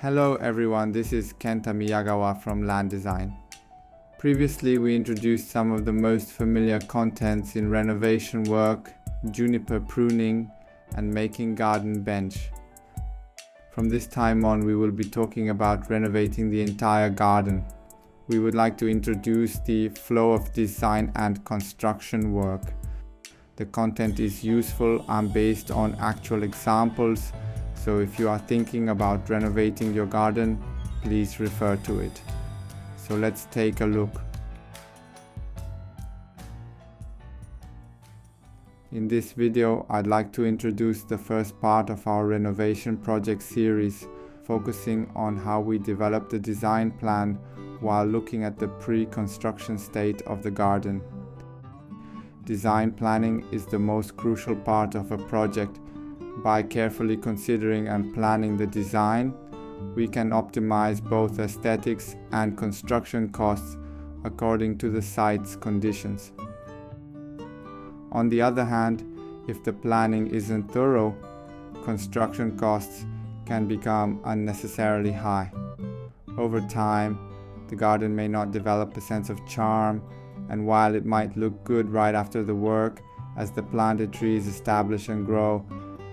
Hello everyone, this is Kenta Miyagawa from Land Design. Previously we introduced some of the most familiar contents in renovation work, juniper pruning, and making garden bench. From this time on we will be talking about renovating the entire garden. We would like to introduce the flow of design and construction work. The content is useful and based on actual examples, so if you are thinking about renovating your garden, please refer to it. So let's take a look. In this video, I'd like to introduce the first part of our renovation project series, focusing on how we develop the design plan while looking at the pre-construction state of the garden. Design planning is the most crucial part of a project. By carefully considering and planning the design, we can optimize both aesthetics and construction costs according to the site's conditions. On the other hand, if the planning isn't thorough, construction costs can become unnecessarily high. Over time, the garden may not develop a sense of charm, and while it might look good right after the work, as the planted trees establish and grow,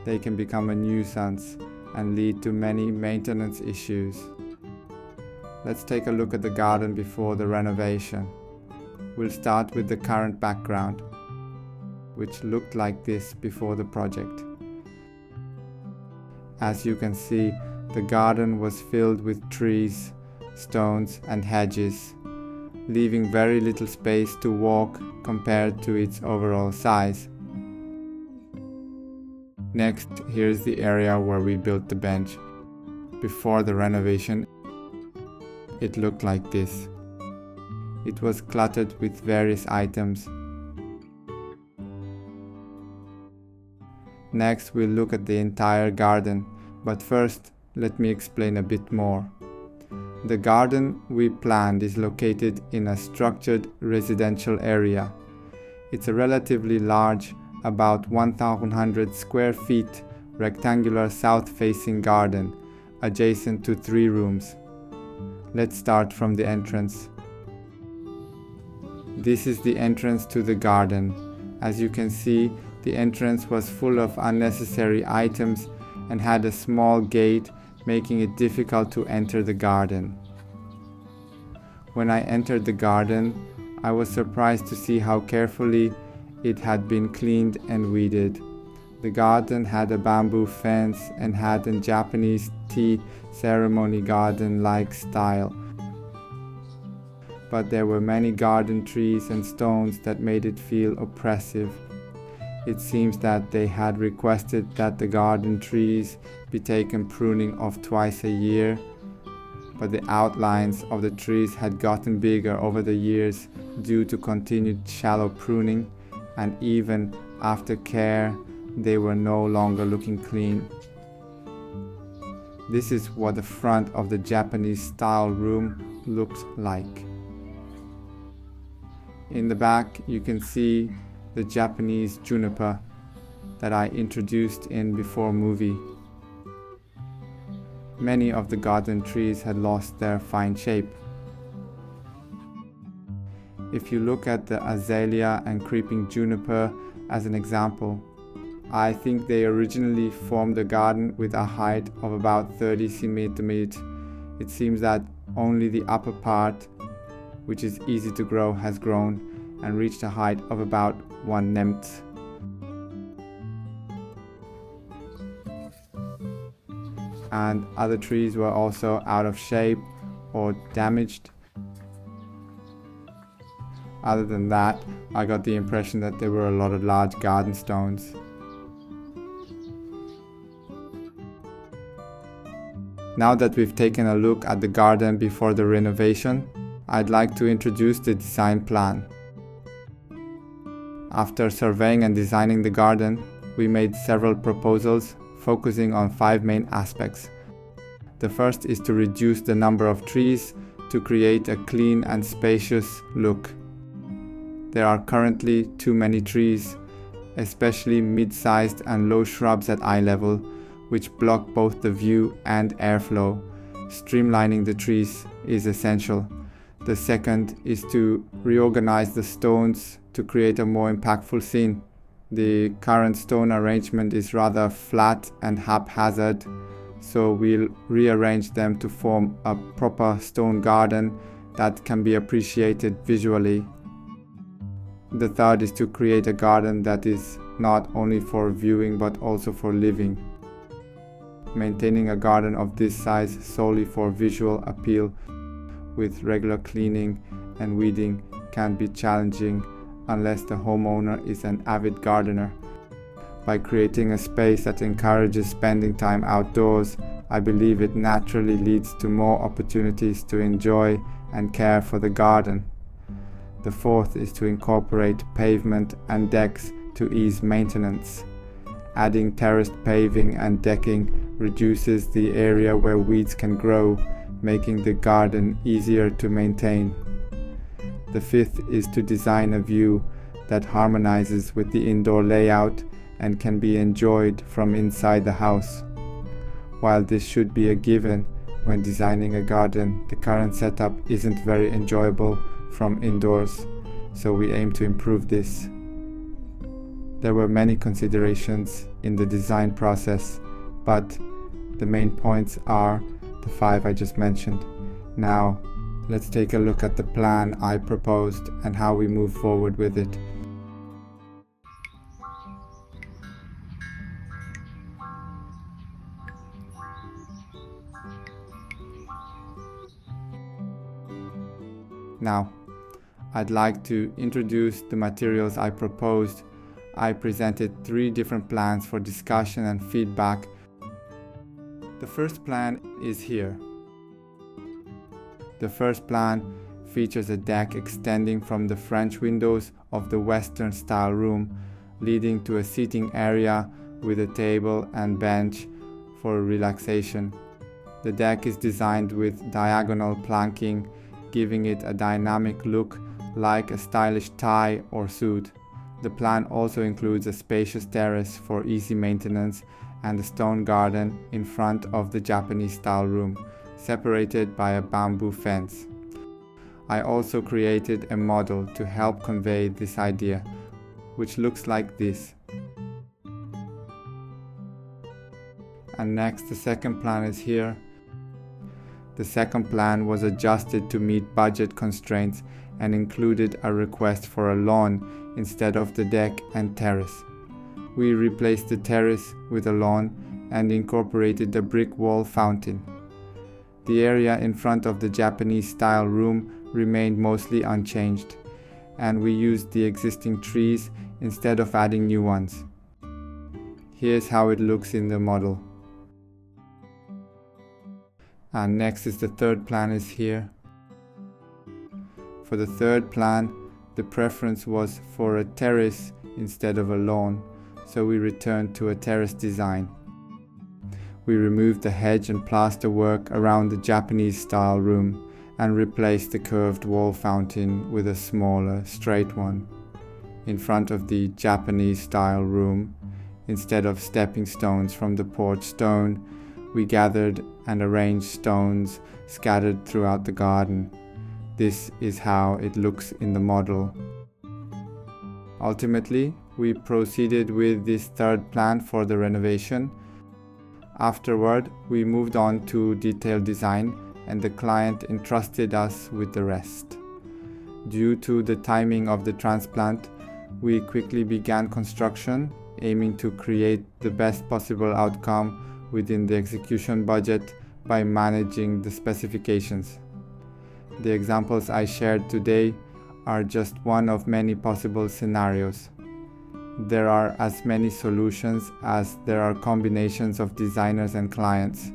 they can become a nuisance and lead to many maintenance issues. Let's take a look at the garden before the renovation. We'll start with the current background, which looked like this before the project. As you can see, the garden was filled with trees, stones and hedges, leaving very little space to walk compared to its overall size. Next, here's the area where we built the bench. Before the renovation, it looked like this. It was cluttered with various items. Next, we'll look at the entire garden, but first, let me explain a bit more. The garden we planned is located in a structured residential area. It's a relatively large, about 1,100 square feet, rectangular south-facing garden, adjacent to 3 rooms. Let's start from the entrance. This is the entrance to the garden. As you can see, the entrance was full of unnecessary items and had a small gate, making it difficult to enter the garden. When I entered the garden, I was surprised to see how carefully it had been cleaned and weeded. The garden had a bamboo fence and had a Japanese tea ceremony garden-like style. But there were many garden trees and stones that made it feel oppressive. It seems that they had requested that the garden trees be taken pruning off twice a year, but the outlines of the trees had gotten bigger over the years due to continued shallow pruning, and even after care, they were no longer looking clean. This is what the front of the Japanese-style room looks like. In the back, you can see the Japanese juniper that I introduced in before movie. Many of the garden trees had lost their fine shape. If you look at the azalea and creeping juniper as an example, I think they originally formed a garden with a height of about 30 centimeters. It seems that only the upper part, which is easy to grow, has grown and reached a height of about 1 nemts. And other trees were also out of shape or damaged. Other than that, I got the impression that there were a lot of large garden stones. Now that we've taken a look at the garden before the renovation, I'd like to introduce the design plan. After surveying and designing the garden, we made several proposals focusing on 5 main aspects. The first is to reduce the number of trees to create a clean and spacious look. There are currently too many trees, especially mid-sized and low shrubs at eye level, which block both the view and airflow, streamlining the trees is essential. The second is to reorganize the stones to create a more impactful scene. The current stone arrangement is rather flat and haphazard, so we'll rearrange them to form a proper stone garden that can be appreciated visually. The third is to create a garden that is not only for viewing but also for living. Maintaining a garden of this size solely for visual appeal with regular cleaning and weeding can be challenging unless the homeowner is an avid gardener. By creating a space that encourages spending time outdoors, I believe it naturally leads to more opportunities to enjoy and care for the garden. The fourth is to incorporate pavement and decks to ease maintenance. Adding terraced paving and decking reduces the area where weeds can grow, making the garden easier to maintain. The fifth is to design a view that harmonizes with the indoor layout and can be enjoyed from inside the house. While this should be a given when designing a garden, the current setup isn't very enjoyable from indoors, so we aim to improve this. There were many considerations in the design process, but the main points are the 5 I just mentioned. Now, let's take a look at the plan I proposed and how we move forward with it. Now, I'd like to introduce the materials I proposed. I presented 3 different plans for discussion and feedback. The first plan is here. The first plan features a deck extending from the French windows of the Western style room, leading to a seating area with a table and bench for relaxation. The deck is designed with diagonal planking, giving it a dynamic look like a stylish tie or suit. The plan also includes a spacious terrace for easy maintenance and a stone garden in front of the Japanese style room, separated by a bamboo fence. I also created a model to help convey this idea, which looks like this. And next, the second plan is here. The second plan was adjusted to meet budget constraints and included a request for a lawn instead of the deck and terrace. We replaced the terrace with a lawn and incorporated a brick wall fountain. The area in front of the Japanese style room remained mostly unchanged, and we used the existing trees instead of adding new ones. Here's how it looks in the model. And next is the third plan is here. For the third plan, the preference was for a terrace instead of a lawn, so we returned to a terrace design. We removed the hedge and plaster work around the Japanese style room and replaced the curved wall fountain with a smaller, straight one. In front of the Japanese style room, instead of stepping stones from the porch stone, we gathered and arranged stones scattered throughout the garden. This is how it looks in the model. Ultimately, we proceeded with this third plan for the renovation. Afterward, we moved on to detailed design, and the client entrusted us with the rest. Due to the timing of the transplant, we quickly began construction, aiming to create the best possible outcome within the execution budget by managing the specifications. The examples I shared today are just one of many possible scenarios. There are as many solutions as there are combinations of designers and clients.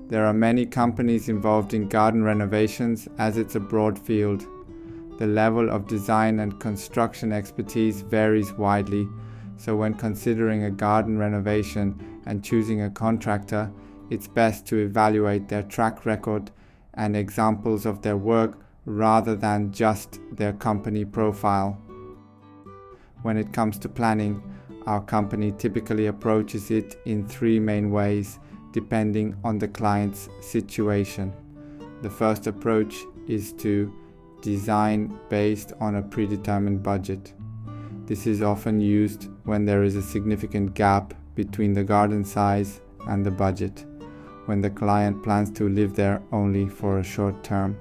There are many companies involved in garden renovations as it's a broad field. The level of design and construction expertise varies widely, so when considering a garden renovation and choosing a contractor, it's best to evaluate their track record and examples of their work rather than just their company profile. When it comes to planning, our company typically approaches it in 3 main ways depending on the client's situation. The first approach is to design based on a predetermined budget. This is often used when there is a significant gap between the garden size and the budget, when the client plans to live there only for a short term,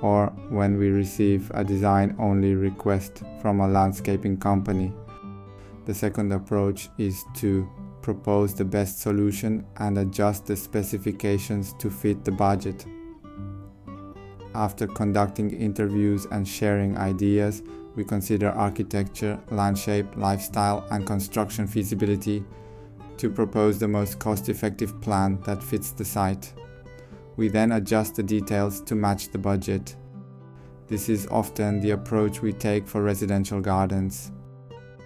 or when we receive a design-only request from a landscaping company. The second approach is to propose the best solution and adjust the specifications to fit the budget. After conducting interviews and sharing ideas, we consider architecture, landscape, lifestyle, and construction feasibility to propose the most cost-effective plan that fits the site. We then adjust the details to match the budget. This is often the approach we take for residential gardens.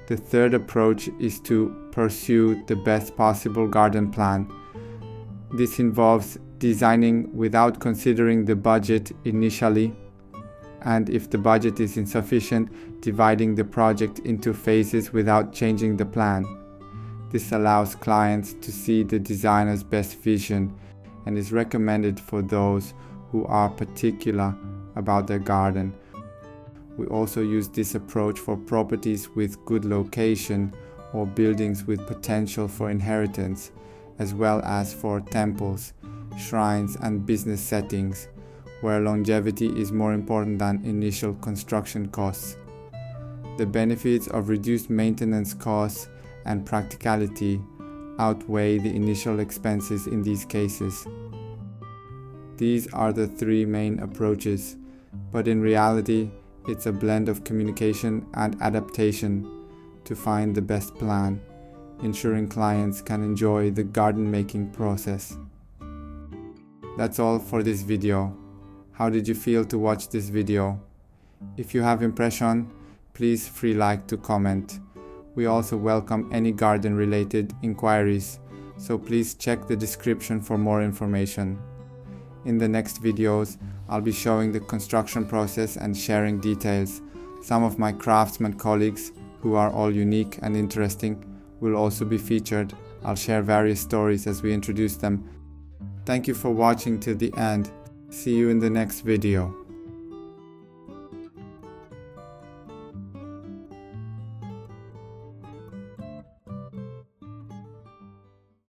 The third approach is to pursue the best possible garden plan. This involves designing without considering the budget initially, and if the budget is insufficient, dividing the project into phases without changing the plan. This allows clients to see the designer's best vision and is recommended for those who are particular about their garden. We also use this approach for properties with good location or buildings with potential for inheritance, as well as for temples, shrines, and business settings, where longevity is more important than initial construction costs. The benefits of reduced maintenance costs and practicality outweigh the initial expenses in these cases. These are the three main approaches, but in reality, it's a blend of communication and adaptation to find the best plan, ensuring clients can enjoy the garden making process. That's all for this video. How did you feel to watch this video? If you have impression, please free like to comment. We also welcome any garden related inquiries, so please check the description for more information. In the next videos, I'll be showing the construction process and sharing details. Some of my craftsman colleagues, who are all unique and interesting, will also be featured. I'll share various stories as we introduce them. Thank you for watching till the end. See you in the next video.